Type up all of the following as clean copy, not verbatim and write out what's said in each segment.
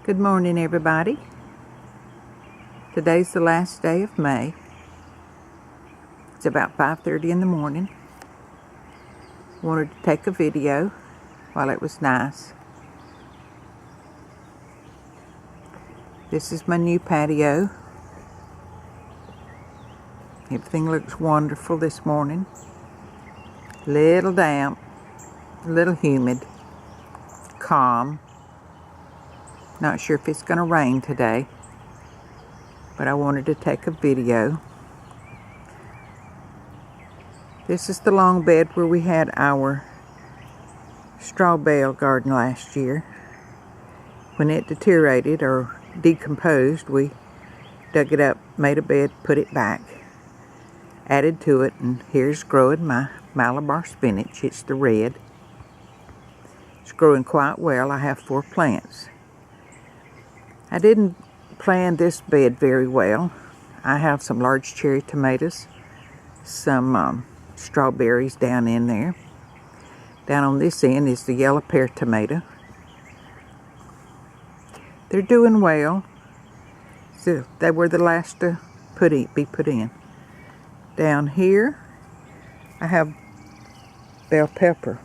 Good morning, everybody. Today's the last day of May. It's about 5:30 in the morning. Wanted to take a video while it was nice. This is my new patio. Everything looks wonderful this morning. Little damp, little humid, calm. Not sure if it's going to rain today, but I wanted to take a video. This is the long bed where we had our straw bale garden last year. When it deteriorated or decomposed, we dug it up, made a bed, put it back, added to it, and here's growing my Malabar spinach. It's the red. It's growing quite well. I have 4 plants. I didn't plan this bed very well. I have some large cherry tomatoes, some strawberries down in there. Down on this end is the yellow pear tomato. They're doing well. So they were the last to be put in. Down here, I have bell pepper.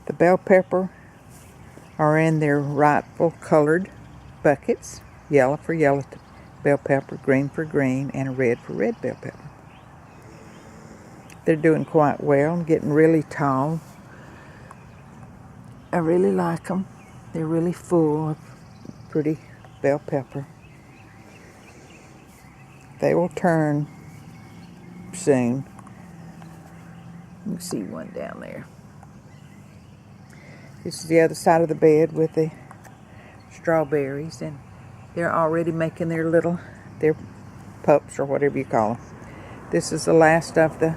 The bell pepper are in their rightful colored buckets. Yellow for yellow bell pepper, green for green, and a red for red bell pepper. They're doing quite well, getting really tall. I really like them. They're really full of pretty bell pepper. They will turn soon. You can see one down there. This is the other side of the bed with the strawberries, and they're already making their pups, or whatever you call them. This is the last of the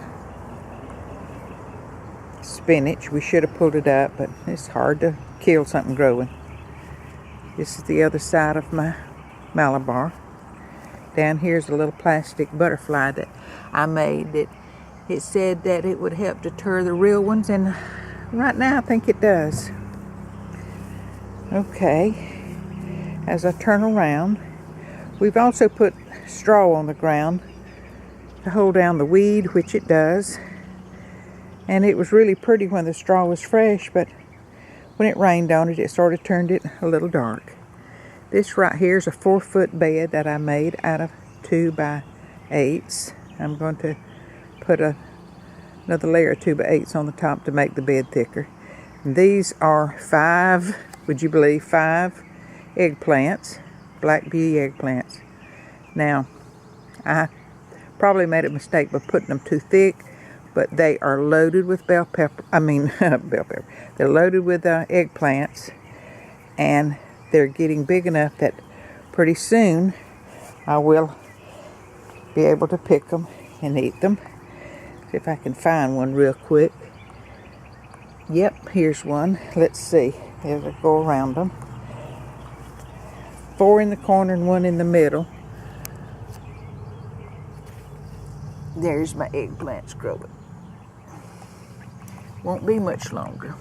spinach. We should have pulled it up, but it's hard to kill something growing. This is the other side of my Malabar. Down here's a little plastic butterfly that I made. It said that it would help deter the real ones, and right now I think it does. Okay, as I turn around, we've also put straw on the ground to hold down the weed, which it does. And it was really pretty when the straw was fresh, but when it rained on it, it sort of turned it a little dark. This right here is a 4-foot bed that I made out of 2x8s. I'm going to put another layer of 2x8s on the top to make the bed thicker. And these are 5 eggplants, Black Beauty eggplants. Now, I probably made a mistake by putting them too thick, but they are loaded with bell pepper. They're loaded with eggplants, and they're getting big enough that pretty soon I will be able to pick them and eat them. See if I can find one real quick. Yep, here's one. Let's see. As I go around them. 4 in the corner and 1 in the middle. There's my eggplants growing. Won't be much longer.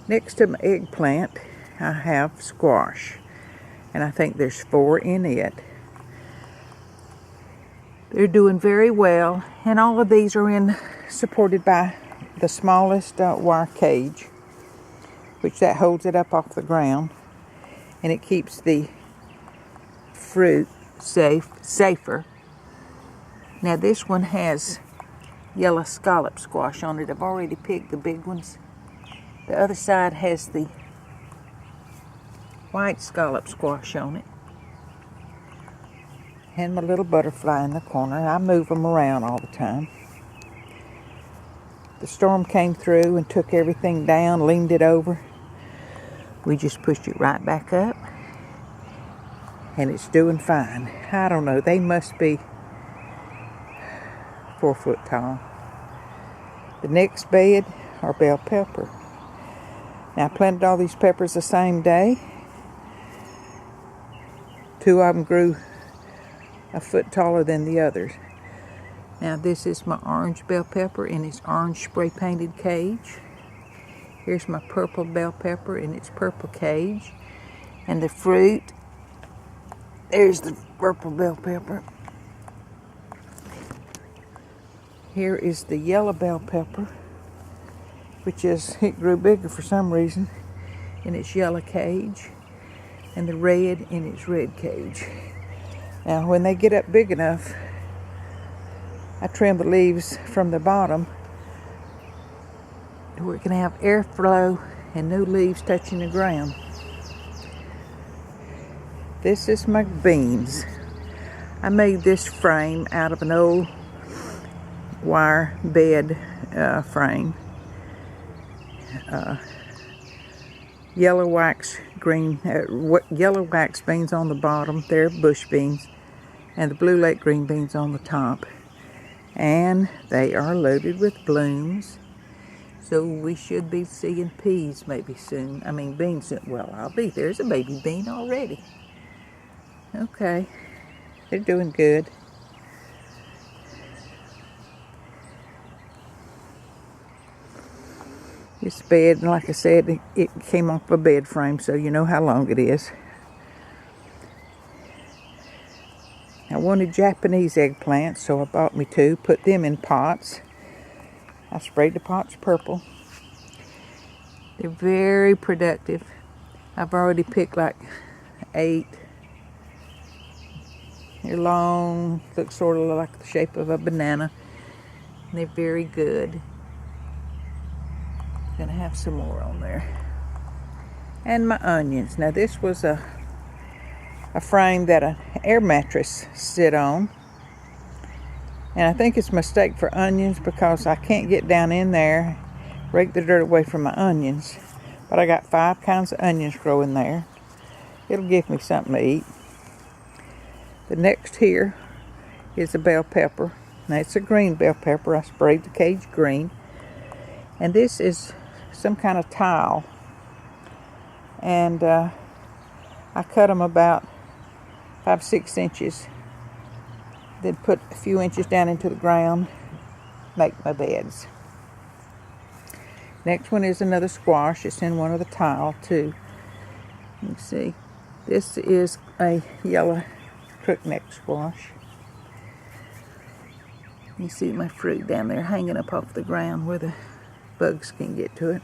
Next to my eggplant, I have squash. And I think there's 4 in it. They're doing very well, and all of these are supported by the smallest wire cage, which that holds it up off the ground, and it keeps the fruit safer. Now this one has yellow scallop squash on it. I've already picked the big ones. The other side has the white scallop squash on it. And my little butterfly in the corner. I move them around all the time. The storm came through and took everything down, leaned it over. We just pushed it right back up, and it's doing fine. I don't know, they must be 4 foot tall. The next bed are bell pepper. Now I planted all these peppers the same day. 2 of them grew a foot taller than the others. Now this is my orange bell pepper in its orange spray painted cage. Here's my purple bell pepper in its purple cage. And the fruit, there's the purple bell pepper. Here is the yellow bell pepper, which is, it grew bigger for some reason in its yellow cage, and the red in its red cage. Now when they get up big enough, I trim the leaves from the bottom where it can have airflow and no leaves touching the ground. This is my beans. I made this frame out of an old wire bed frame. Yellow wax beans on the bottom. They're bush beans, and the Blue Lake green beans on the top. And they are loaded with blooms. So we should be seeing peas maybe soon. I mean beans. Well, there's a baby bean already. Okay, they're doing good. This bed, like I said, it came off a bed frame, so you know how long it is. I wanted Japanese eggplants, so I bought me 2, put them in pots. I sprayed the pots purple. They're very productive. I've already picked like 8. They're long, look sort of like the shape of a banana. And they're very good. Gonna have some more on there. And my onions. Now this was a frame that an air mattress sit on. And I think it's a mistake for onions because I can't get down in there, rake the dirt away from my onions. But I got 5 kinds of onions growing there. It'll give me something to eat. The next here is a bell pepper. Now it's a green bell pepper. I sprayed the cage green. And this is some kind of tile. And I cut them about 5-6 inches. Then put a few inches down into the ground. Make my beds. Next one is another squash. It's in one of the tile too. You can see. This is a yellow crookneck squash. You see my fruit down there hanging up off the ground where the bugs can get to it.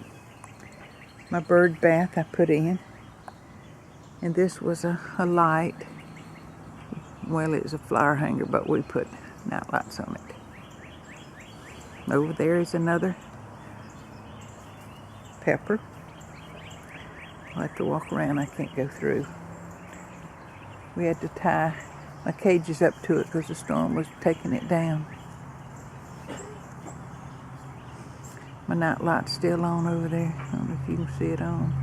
My bird bath I put in. And this was a light. Well, it was a flower hanger, but we put night lights on it. Over there is another pepper. I'll have to walk around. I can't go through. We had to tie my cages up to it because the storm was taking it down. My night light's still on over there. I don't know if you can see it on.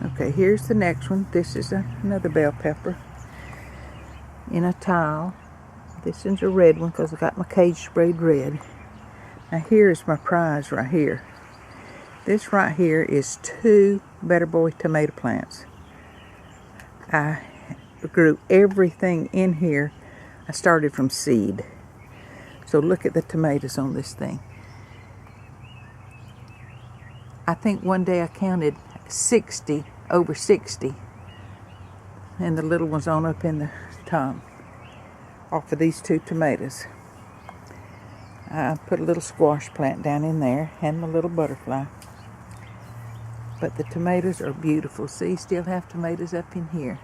Okay, here's the next one. This is another bell pepper in a tile. This is a red one because I got my cage sprayed red. Now here's my prize right here. This right here is 2 Better Boy tomato plants. I grew everything in here. I started from seed. So look at the tomatoes on this thing. I think one day I counted 60, over 60. And the little one's on up in the top. Off of these 2 tomatoes. I put a little squash plant down in there and my little butterfly. But the tomatoes are beautiful. See, still have tomatoes up in here.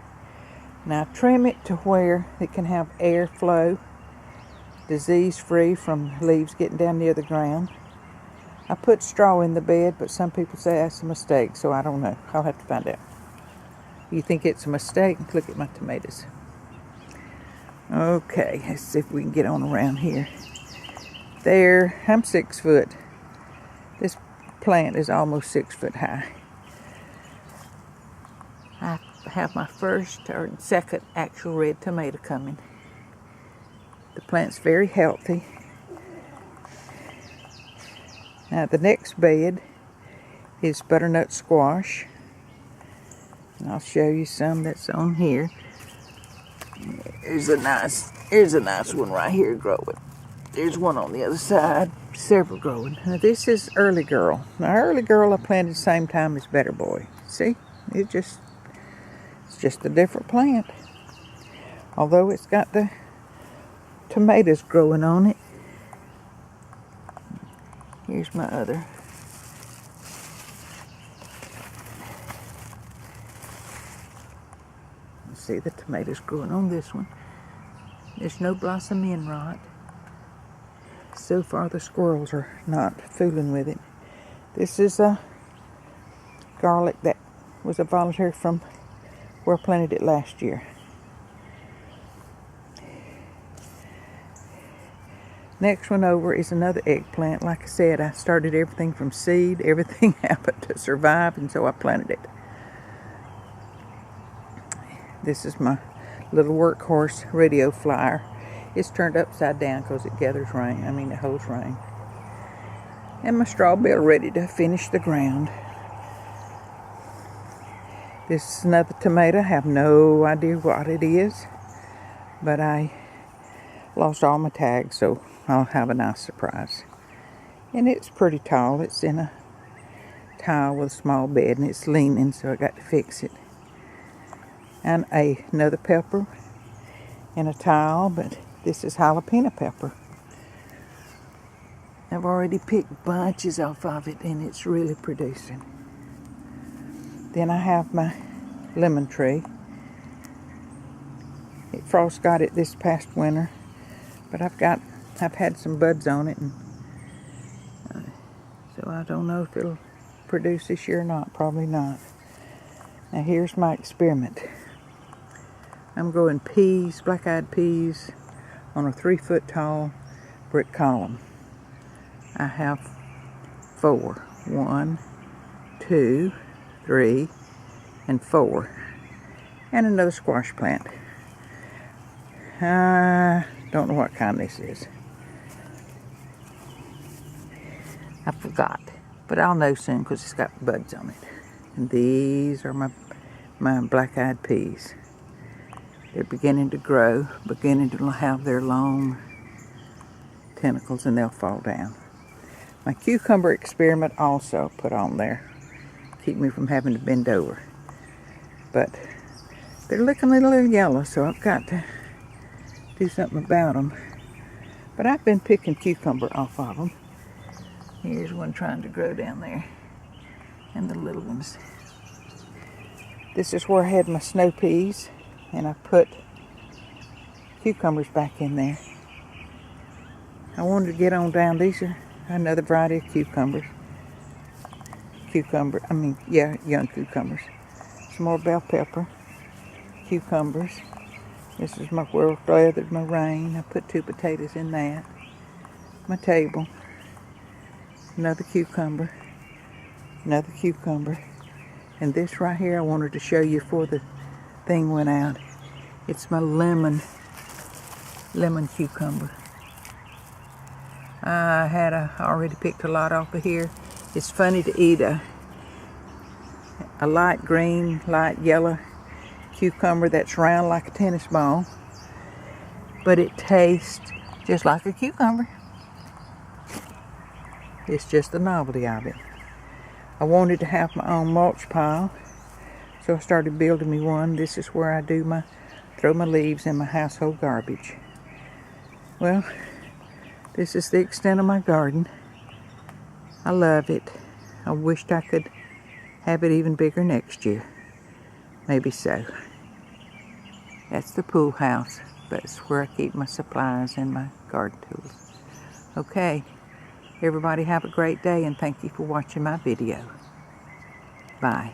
Now trim it to where it can have airflow, disease-free from leaves getting down near the ground. I put straw in the bed, but some people say that's a mistake, so I don't know. I'll have to find out. You think it's a mistake? Look at my tomatoes. Okay, let's see if we can get on around here. There, I'm 6 foot. This plant is almost 6 foot high. I have my first or second actual red tomato coming. The plant's very healthy. Now the next bed is butternut squash. And I'll show you some that's on here. Here's a nice one right here growing. There's one on the other side. several growing. Now this is Early Girl. Now Early Girl I planted the same time as Better Boy. See, it's just a different plant. Although it's got the tomatoes growing on it. Here's my other. See the tomatoes growing on this one. There's no blossom end rot. So far the squirrels are not fooling with it. This is a garlic that was a volunteer from where I planted it last year. Next one over is another eggplant. Like I said, I started everything from seed. Everything happened to survive, and so I planted it. This is my little workhorse radio flyer. It's turned upside down because it gathers rain. It holds rain. And my straw bale ready to finish the ground. This is another tomato. I have no idea what it is, but I lost all my tags, so I'll have a nice surprise. And it's pretty tall. It's in a tile with a small bed, and it's leaning, so I got to fix it. And another pepper in a tile, but this is jalapeno pepper. I've already picked bunches off of it, and it's really producing. Then I have my lemon tree. Frost got it this past winter, but I've had some buds on it, and so I don't know if it'll produce this year or not. Probably not. Now here's my experiment. I'm growing peas, black-eyed peas, on a 3-foot tall brick column. I have 4. 1, 2, 3, and 4. And another squash plant. I don't know what kind this is. I forgot, but I'll know soon because it's got buds on it. And these are my black-eyed peas. They're beginning to grow, beginning to have their long tentacles, and they'll fall down. My cucumber experiment also put on there. Keep me from having to bend over. But they're looking a little yellow, so I've got to do something about them. But I've been picking cucumber off of them. Here's one trying to grow down there. And the little ones. This is where I had my snow peas. And I put cucumbers back in there. I wanted to get on down. These are another variety of cucumbers. Young cucumbers. Some more bell pepper. Cucumbers. This is my well-weathered moraine. I put 2 potatoes in that. My table. Another cucumber. Another cucumber. And this right here I wanted to show you before the thing went out. It's my lemon cucumber. I already picked a lot off of here. It's funny to eat a light green, light yellow cucumber that's round like a tennis ball, but it tastes just like a cucumber. It's just the novelty of it. I wanted to have my own mulch pile, so I started building me one. This is where I throw my leaves and my household garbage. Well, this is the extent of my garden. I love it. I wished I could have it even bigger next year. Maybe so. That's the pool house, but it's where I keep my supplies and my garden tools. Okay, everybody have a great day, and thank you for watching my video. Bye.